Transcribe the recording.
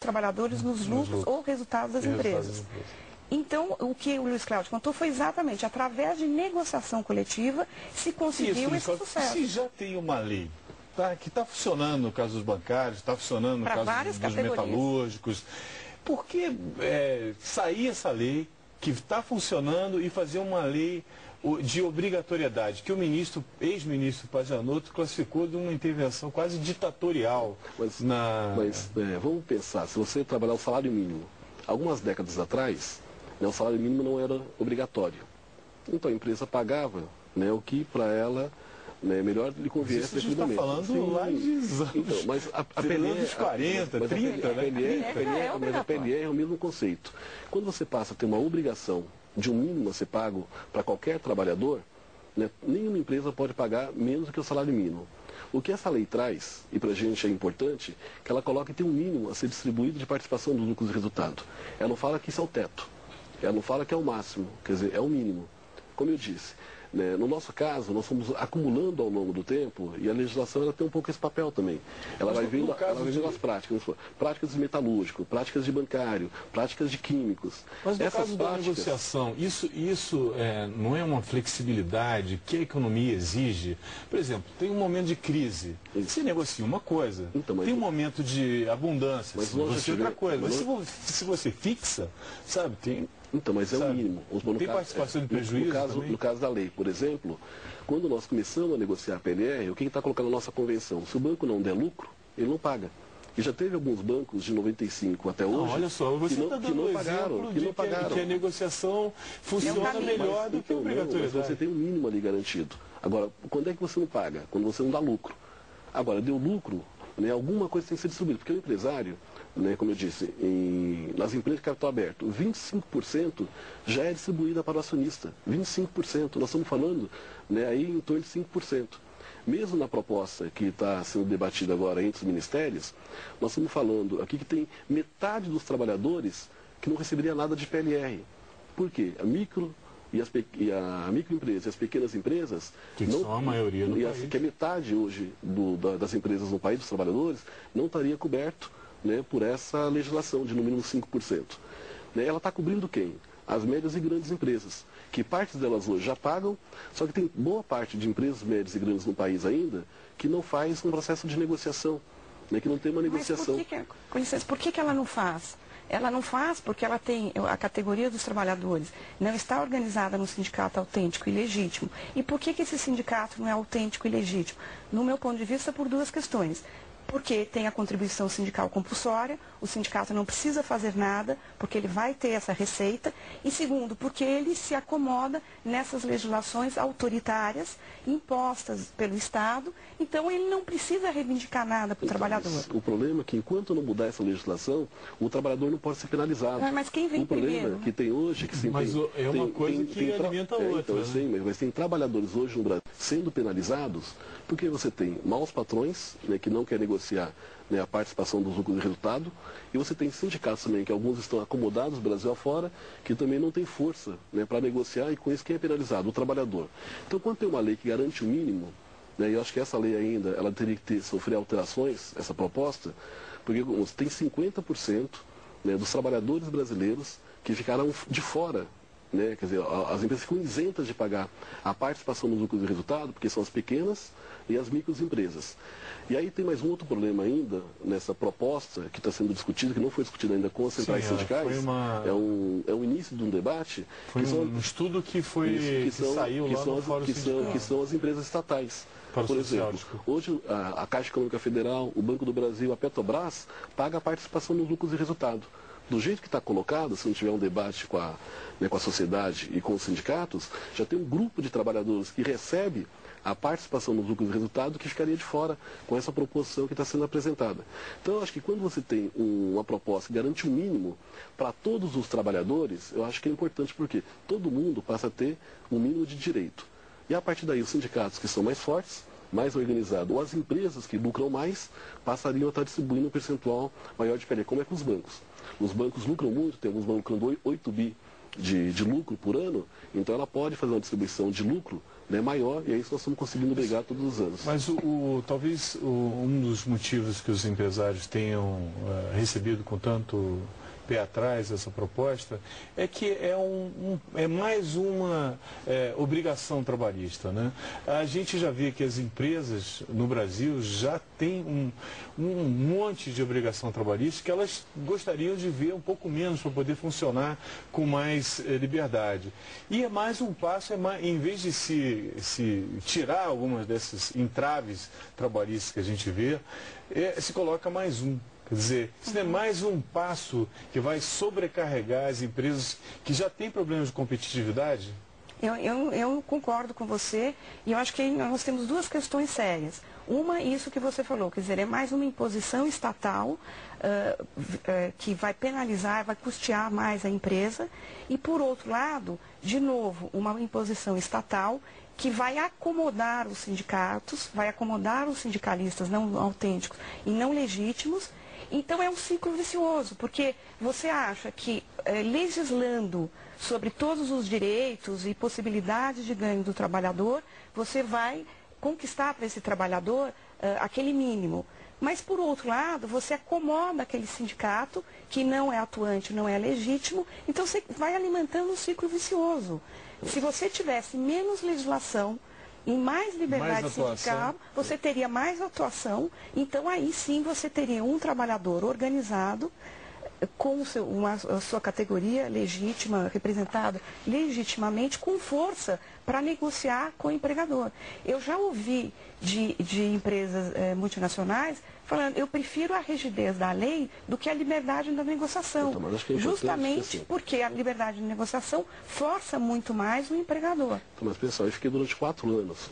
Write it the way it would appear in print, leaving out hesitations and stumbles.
trabalhadores nos lucros ou resultados das empresas. Então, o que o Luiz Cláudio contou foi exatamente através de negociação coletiva se conseguiu esse sucesso. Se já tem uma lei que está funcionando no caso dos bancários, está funcionando no caso dos metalúrgicos, por que sair essa lei que está funcionando e fazer uma lei de obrigatoriedade, que o ex-ministro Pazianotto classificou de uma intervenção quase ditatorial? Mas vamos pensar, se você trabalhar o salário mínimo, algumas décadas atrás, o salário mínimo não era obrigatório. Então a empresa pagava o que para ela melhor lhe conviesse devidamente. Você está falando lá de anos. Então, mas a PLR, dos 40, 30, mas a PLR é o mesmo conceito. Quando você passa a ter uma obrigação de um mínimo a ser pago para qualquer trabalhador, nenhuma empresa pode pagar menos do que o salário mínimo. O que essa lei traz, e para a gente é importante, que ela coloca que tem um mínimo a ser distribuído de participação dos lucros e resultado. Ela não fala que isso é o teto, ela não fala que é o máximo, quer dizer, é o mínimo. Como eu disse, no nosso caso, nós fomos acumulando ao longo do tempo, e a legislação ela tem um pouco esse papel também. Ela vai vendo as práticas de metalúrgico, práticas de bancário, práticas de químicos. Mas no caso da negociação, isso não é uma flexibilidade que a economia exige? Por exemplo, tem um momento de crise, se negocia uma coisa, tem um momento de abundância, se negocia outra coisa. Mas se você fixa, sabe, tem... Então, mas é o mínimo. Tem participação de prejuízo no caso da lei, por exemplo, quando nós começamos a negociar a PLR, o que está colocando na nossa convenção? Se o banco não der lucro, ele não paga. E já teve alguns bancos de 95 até hoje olha só, você que não pagaram. Que a negociação funciona melhor do que a obrigatoriedade. Mas você tem um mínimo ali garantido. Agora, quando é que você não paga? Quando você não dá lucro. Agora, deu lucro, alguma coisa tem que ser distribuída, porque o empresário, como eu disse, nas empresas de capital aberto, 25% já é distribuída para o acionista. 25%. Nós estamos falando aí em torno de 5%. Mesmo na proposta que está sendo debatida agora entre os ministérios, nós estamos falando aqui que tem metade dos trabalhadores que não receberia nada de PLR. Por quê? A microempresa e as pequenas empresas, que são a maioria no país, que é metade hoje das empresas no país, dos trabalhadores, não estaria coberto por essa legislação de no mínimo 5%. Ela está cobrindo quem? As médias e grandes empresas, que partes delas hoje já pagam, só que tem boa parte de empresas médias e grandes no país ainda que não faz um processo de negociação, que não tem uma negociação. Mas com licença, por que ela não faz? Ela não faz porque ela tem a categoria dos trabalhadores, não está organizada no sindicato autêntico e legítimo. E por que esse sindicato não é autêntico e legítimo? No meu ponto de vista, por duas questões. Porque tem a contribuição sindical compulsória, o sindicato não precisa fazer nada, porque ele vai ter essa receita. E segundo, porque ele se acomoda nessas legislações autoritárias impostas pelo Estado, então ele não precisa reivindicar nada para o trabalhador. O problema é que enquanto não mudar essa legislação, o trabalhador não pode ser penalizado. Mas quem vem primeiro? O problema que tem hoje... é uma coisa que alimenta a outra. Então, eu sei, mas tem trabalhadores hoje no Brasil sendo penalizados porque você tem maus patrões que não querem negociar a participação dos lucros e resultado, e você tem sindicatos também, que alguns estão acomodados Brasil afora, que também não tem força para negociar, e com isso quem é penalizado? O trabalhador. Então, quando tem uma lei que garante o mínimo, e eu acho que essa lei ainda, ela teria que sofrer alterações, essa proposta, porque tem 50% dos trabalhadores brasileiros que ficarão de fora. Quer dizer, as empresas ficam isentas de pagar a participação nos lucros e resultado, porque são as pequenas e as microempresas. E aí tem mais um outro problema ainda nessa proposta que está sendo discutida, que não foi discutida ainda com as centrais sindicais. É um início de um debate. Foi um estudo que saiu lá no Fórum Sindical. Que são as empresas estatais. Por exemplo, hoje a Caixa Econômica Federal, o Banco do Brasil, a Petrobras, paga a participação nos lucros e resultado. Do jeito que está colocado, se não tiver um debate com a sociedade e com os sindicatos, já tem um grupo de trabalhadores que recebe a participação nos lucros e resultado que ficaria de fora com essa proposição que está sendo apresentada. Então, eu acho que quando você tem uma proposta que garante um mínimo para todos os trabalhadores, eu acho que é importante porque todo mundo passa a ter um mínimo de direito. E a partir daí, os sindicatos que são mais fortes, mais organizados, ou as empresas que lucram mais, passariam a estar distribuindo um percentual maior de PLR, como é com os bancos. Os bancos lucram muito, tem alguns bancos lucrando 8 bi de lucro por ano, então ela pode fazer uma distribuição de lucro, né, maior, e é isso que nós estamos conseguindo brigar todos os anos. Mas talvez um dos motivos que os empresários tenham recebido com tanto pé atrás essa proposta é que é mais uma obrigação trabalhista, né? A gente já vê que as empresas no Brasil já têm um monte de obrigação trabalhista que elas gostariam de ver um pouco menos para poder funcionar com mais liberdade. E é mais um passo, em vez de se tirar algumas dessas entraves trabalhistas que a gente vê, se coloca mais um. Quer dizer, isso é mais um passo que vai sobrecarregar as empresas que já têm problemas de competitividade? Eu concordo com você e eu acho que nós temos duas questões sérias. Uma, isso que você falou, quer dizer, é mais uma imposição estatal que vai penalizar, vai custear mais a empresa. E, por outro lado, de novo, uma imposição estatal que vai acomodar os sindicatos, vai acomodar os sindicalistas não autênticos e não legítimos. Então é um ciclo vicioso, porque você acha que legislando sobre todos os direitos e possibilidades de ganho do trabalhador, você vai conquistar para esse trabalhador aquele mínimo. Mas, por outro lado, você acomoda aquele sindicato que não é atuante, não é legítimo, então você vai alimentando um ciclo vicioso. Se você tivesse menos legislação e mais liberdade sindical, você teria mais atuação, então aí sim você teria um trabalhador organizado, com a sua categoria legítima, representada legitimamente, com força para negociar com o empregador. Eu já ouvi de empresas multinacionais falando, eu prefiro a rigidez da lei do que a liberdade da negociação. Então, justamente porque a liberdade de negociação força muito mais o empregador. Então, mas pessoal, eu fiquei durante 4 anos